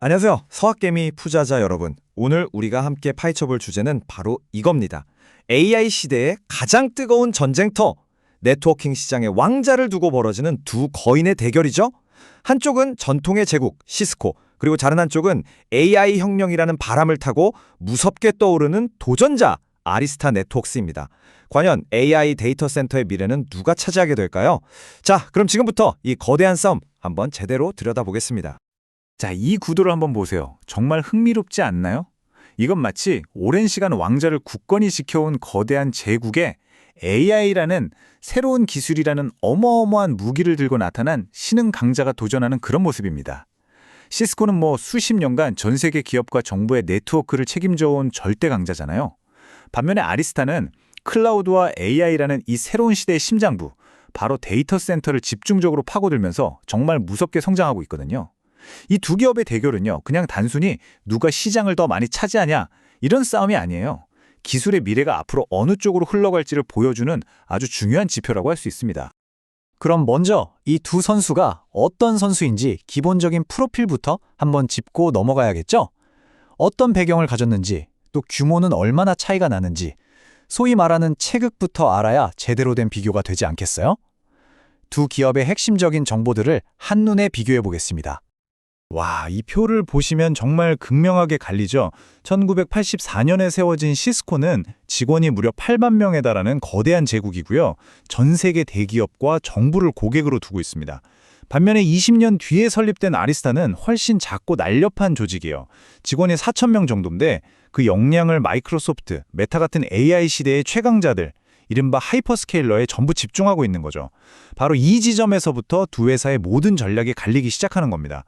안녕하세요. 서학개미 투자자 여러분. 오늘 우리가 함께 파헤쳐볼 주제는 바로 이겁니다. AI 시대의 가장 뜨거운 전쟁터, 네트워킹 시장의 왕자를 두고 벌어지는 두 거인의 대결이죠. 한쪽은 전통의 제국, 시스코, 그리고 다른 한쪽은 AI 혁명이라는 바람을 타고 무섭게 떠오르는 도전자, 아리스타 네트워크스입니다. 과연 AI 데이터 센터의 미래는 누가 차지하게 될까요? 자, 그럼 지금부터 이 거대한 싸움 한번 제대로 들여다보겠습니다. 자, 이 구도를 한번 보세요. 정말 흥미롭지 않나요? 이건 마치 오랜 시간 왕좌를 굳건히 지켜온 거대한 제국에 AI라는 새로운 기술이라는 어마어마한 무기를 들고 나타난 신흥 강자가 도전하는 그런 모습입니다. 시스코는 수십 년간 전 세계 기업과 정부의 네트워크를 책임져온 절대 강자잖아요. 반면에 아리스타는 클라우드와 AI라는 이 새로운 시대의 심장부, 바로 데이터 센터를 집중적으로 파고들면서 정말 무섭게 성장하고 있거든요. 이 두 기업의 대결은요, 그냥 단순히 누가 시장을 더 많이 차지하냐 이런 싸움이 아니에요. 기술의 미래가 앞으로 어느 쪽으로 흘러갈지를 보여주는 아주 중요한 지표라고 할 수 있습니다. 그럼 먼저 이 두 선수가 어떤 선수인지 기본적인 프로필부터 한번 짚고 넘어가야겠죠? 어떤 배경을 가졌는지, 또 규모는 얼마나 차이가 나는지, 소위 말하는 체급부터 알아야 제대로 된 비교가 되지 않겠어요? 두 기업의 핵심적인 정보들을 한눈에 비교해 보겠습니다. 와, 이 표를 보시면 정말 극명하게 갈리죠. 1984년에 세워진 시스코는 직원이 무려 8만 명에 달하는 거대한 제국이고요. 전 세계 대기업과 정부를 고객으로 두고 있습니다. 반면에 20년 뒤에 설립된 아리스타는 훨씬 작고 날렵한 조직이에요. 직원이 4천 명 정도인데 그 역량을 마이크로소프트, 메타 같은 AI 시대의 최강자들, 이른바 하이퍼스케일러에 전부 집중하고 있는 거죠. 바로 이 지점에서부터 두 회사의 모든 전략이 갈리기 시작하는 겁니다.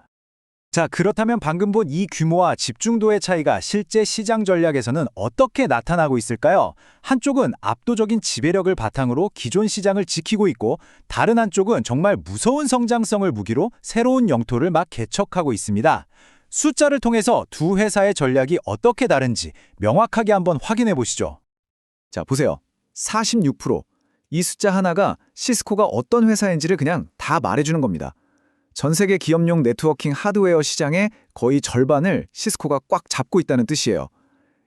자, 그렇다면 방금 본 이 규모와 집중도의 차이가 실제 시장 전략에서는 어떻게 나타나고 있을까요? 한쪽은 압도적인 지배력을 바탕으로 기존 시장을 지키고 있고, 다른 한쪽은 정말 무서운 성장성을 무기로 새로운 영토를 막 개척하고 있습니다. 숫자를 통해서 두 회사의 전략이 어떻게 다른지 명확하게 한번 확인해 보시죠. 자, 보세요. 46%. 이 숫자 하나가 시스코가 어떤 회사인지를 그냥 다 말해주는 겁니다. 전 세계 기업용 네트워킹 하드웨어 시장의 거의 절반을 시스코가 꽉 잡고 있다는 뜻이에요.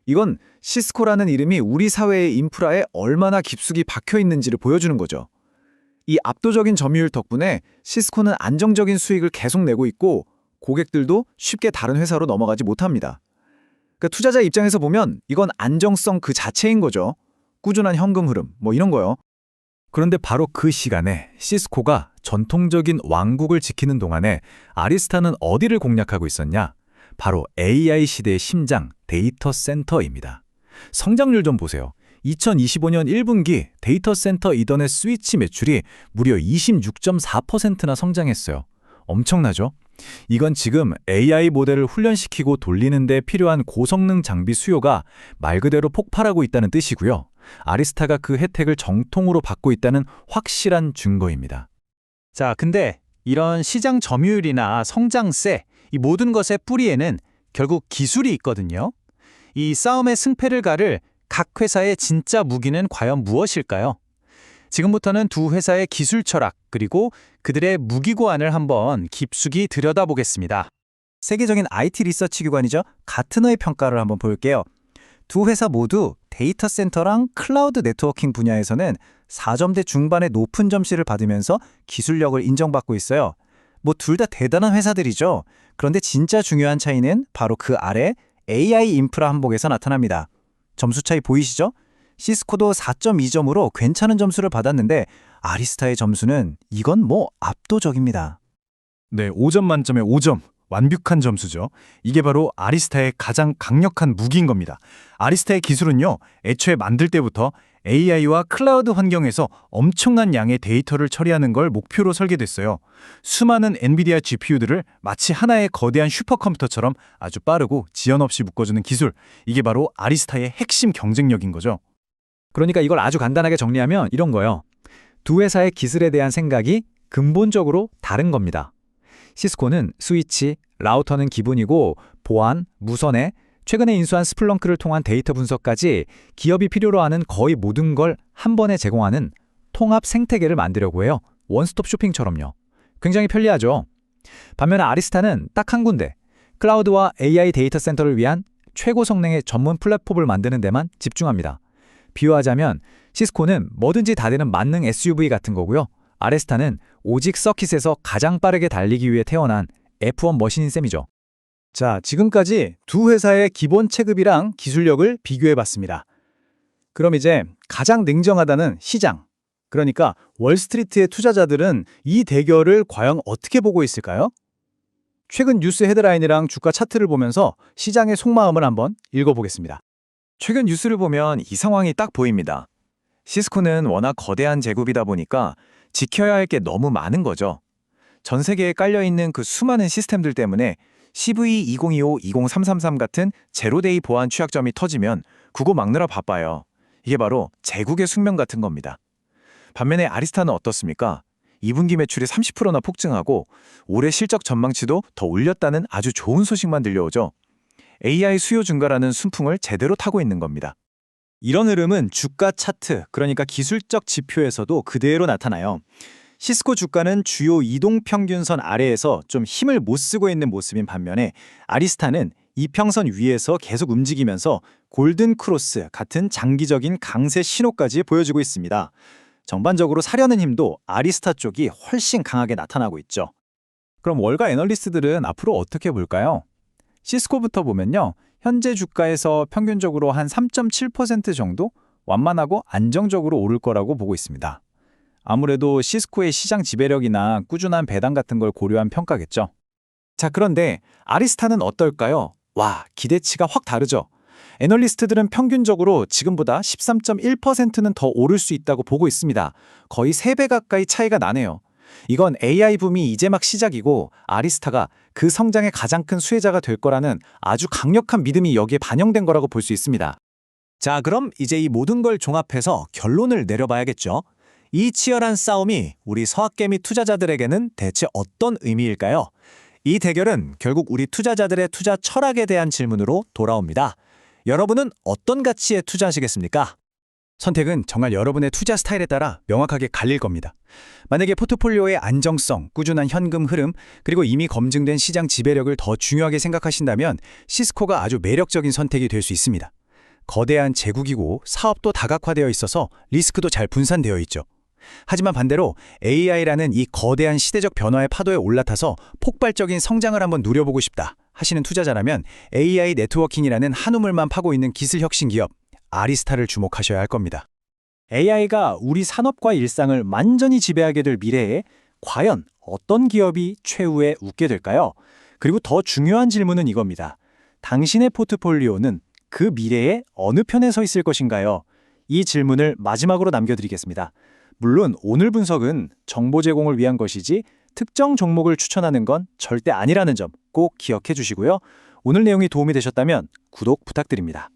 이건 시스코라는 이름이 우리 사회의 인프라에 얼마나 깊숙이 박혀 있는지를 보여주는 거죠. 이 압도적인 점유율 덕분에 시스코는 안정적인 수익을 계속 내고 있고, 고객들도 쉽게 다른 회사로 넘어가지 못합니다. 그러니까 투자자 입장에서 보면 이건 안정성 그 자체인 거죠. 꾸준한 현금 흐름, 이런 거요. 그런데 바로 그 시간에 시스코가 전통적인 왕국을 지키는 동안에 아리스타는 어디를 공략하고 있었냐? 바로 AI 시대의 심장, 데이터 센터입니다. 성장률 좀 보세요. 2025년 1분기 데이터 센터 이더넷 스위치 매출이 무려 26.4%나 성장했어요. 엄청나죠? 이건 지금 AI 모델을 훈련시키고 돌리는 데 필요한 고성능 장비 수요가 말 그대로 폭발하고 있다는 뜻이고요. 아리스타가 그 혜택을 정통으로 받고 있다는 확실한 증거입니다. 자, 근데 이런 시장 점유율이나 성장세, 이 모든 것의 뿌리에는 결국 기술이 있거든요. 이 싸움의 승패를 가를 각 회사의 진짜 무기는 과연 무엇일까요? 지금부터는 두 회사의 기술 철학, 그리고 그들의 무기고안을 한번 깊숙이 들여다보겠습니다. 세계적인 IT 리서치 기관이죠. 가트너의 평가를 한번 볼게요. 두 회사 모두 데이터 센터랑 클라우드 네트워킹 분야에서는 4점대 중반의 높은 점수를 받으면서 기술력을 인정받고 있어요. 둘 다 대단한 회사들이죠. 그런데 진짜 중요한 차이는 바로 그 아래 AI 인프라 항목에서 나타납니다. 점수 차이 보이시죠? 시스코도 4.2점으로 괜찮은 점수를 받았는데 아리스타의 점수는 이건 압도적입니다. 네, 5점 만점에 5점. 완벽한 점수죠. 이게 바로 아리스타의 가장 강력한 무기인 겁니다. 아리스타의 기술은요, 애초에 만들 때부터 AI와 클라우드 환경에서 엄청난 양의 데이터를 처리하는 걸 목표로 설계됐어요. 수많은 엔비디아 GPU들을 마치 하나의 거대한 슈퍼컴퓨터처럼 아주 빠르고 지연 없이 묶어주는 기술. 이게 바로 아리스타의 핵심 경쟁력인 거죠. 그러니까 이걸 아주 간단하게 정리하면 이런 거예요. 두 회사의 기술에 대한 생각이 근본적으로 다른 겁니다. 시스코는 스위치, 라우터는 기본이고 보안, 무선에 최근에 인수한 스플렁크를 통한 데이터 분석까지 기업이 필요로 하는 거의 모든 걸 한 번에 제공하는 통합 생태계를 만들려고 해요. 원스톱 쇼핑처럼요. 굉장히 편리하죠. 반면에 아리스타는 딱 한 군데, 클라우드와 AI 데이터 센터를 위한 최고 성능의 전문 플랫폼을 만드는 데만 집중합니다. 비유하자면 시스코는 뭐든지 다 되는 만능 SUV 같은 거고요. 아레스타는 오직 서킷에서 가장 빠르게 달리기 위해 태어난 F1 머신인 셈이죠. 자, 지금까지 두 회사의 기본 체급이랑 기술력을 비교해봤습니다. 그럼 이제 가장 냉정하다는 시장, 그러니까 월스트리트의 투자자들은 이 대결을 과연 어떻게 보고 있을까요? 최근 뉴스 헤드라인이랑 주가 차트를 보면서 시장의 속마음을 한번 읽어보겠습니다. 최근 뉴스를 보면 이 상황이 딱 보입니다. 시스코는 워낙 거대한 제국이다 보니까 지켜야 할 게 너무 많은 거죠. 전 세계에 깔려있는 그 수많은 시스템들 때문에 CV2025, 20333 같은 제로데이 보안 취약점이 터지면 그거 막느라 바빠요. 이게 바로 제국의 숙명 같은 겁니다. 반면에 아리스타는 어떻습니까? 2분기 매출이 30%나 폭증하고 올해 실적 전망치도 더 올렸다는 아주 좋은 소식만 들려오죠. AI 수요 증가라는 순풍을 제대로 타고 있는 겁니다. 이런 흐름은 주가 차트, 그러니까 기술적 지표에서도 그대로 나타나요. 시스코 주가는 주요 이동평균선 아래에서 좀 힘을 못 쓰고 있는 모습인 반면에 아리스타는 이평선 위에서 계속 움직이면서 골든 크로스 같은 장기적인 강세 신호까지 보여주고 있습니다. 전반적으로 사려는 힘도 아리스타 쪽이 훨씬 강하게 나타나고 있죠. 그럼 월가 애널리스트들은 앞으로 어떻게 볼까요? 시스코부터 보면요. 현재 주가에서 평균적으로 한 3.7% 정도 완만하고 안정적으로 오를 거라고 보고 있습니다. 아무래도 시스코의 시장 지배력이나 꾸준한 배당 같은 걸 고려한 평가겠죠. 자, 그런데 아리스타는 어떨까요? 와, 기대치가 확 다르죠. 애널리스트들은 평균적으로 지금보다 13.1%는 더 오를 수 있다고 보고 있습니다. 거의 3배 가까이 차이가 나네요. 이건 AI 붐이 이제 막 시작이고 아리스타가 그 성장의 가장 큰 수혜자가 될 거라는 아주 강력한 믿음이 여기에 반영된 거라고 볼 수 있습니다. 자, 그럼 이제 이 모든 걸 종합해서 결론을 내려봐야겠죠. 이 치열한 싸움이 우리 서학개미 투자자들에게는 대체 어떤 의미일까요? 이 대결은 결국 우리 투자자들의 투자 철학에 대한 질문으로 돌아옵니다. 여러분은 어떤 가치에 투자하시겠습니까? 선택은 정말 여러분의 투자 스타일에 따라 명확하게 갈릴 겁니다. 만약에 포트폴리오의 안정성, 꾸준한 현금 흐름, 그리고 이미 검증된 시장 지배력을 더 중요하게 생각하신다면 시스코가 아주 매력적인 선택이 될 수 있습니다. 거대한 제국이고 사업도 다각화되어 있어서 리스크도 잘 분산되어 있죠. 하지만 반대로 AI라는 이 거대한 시대적 변화의 파도에 올라타서 폭발적인 성장을 한번 누려보고 싶다 하시는 투자자라면 AI 네트워킹이라는 한 우물만 파고 있는 기술 혁신 기업 아리스타를 주목하셔야 할 겁니다. AI가 우리 산업과 일상을 완전히 지배하게 될 미래에 과연 어떤 기업이 최후에 웃게 될까요? 그리고 더 중요한 질문은 이겁니다. 당신의 포트폴리오는 그 미래에 어느 편에 서 있을 것인가요? 이 질문을 마지막으로 남겨드리겠습니다. 물론 오늘 분석은 정보 제공을 위한 것이지 특정 종목을 추천하는 건 절대 아니라는 점 꼭 기억해 주시고요. 오늘 내용이 도움이 되셨다면 구독 부탁드립니다.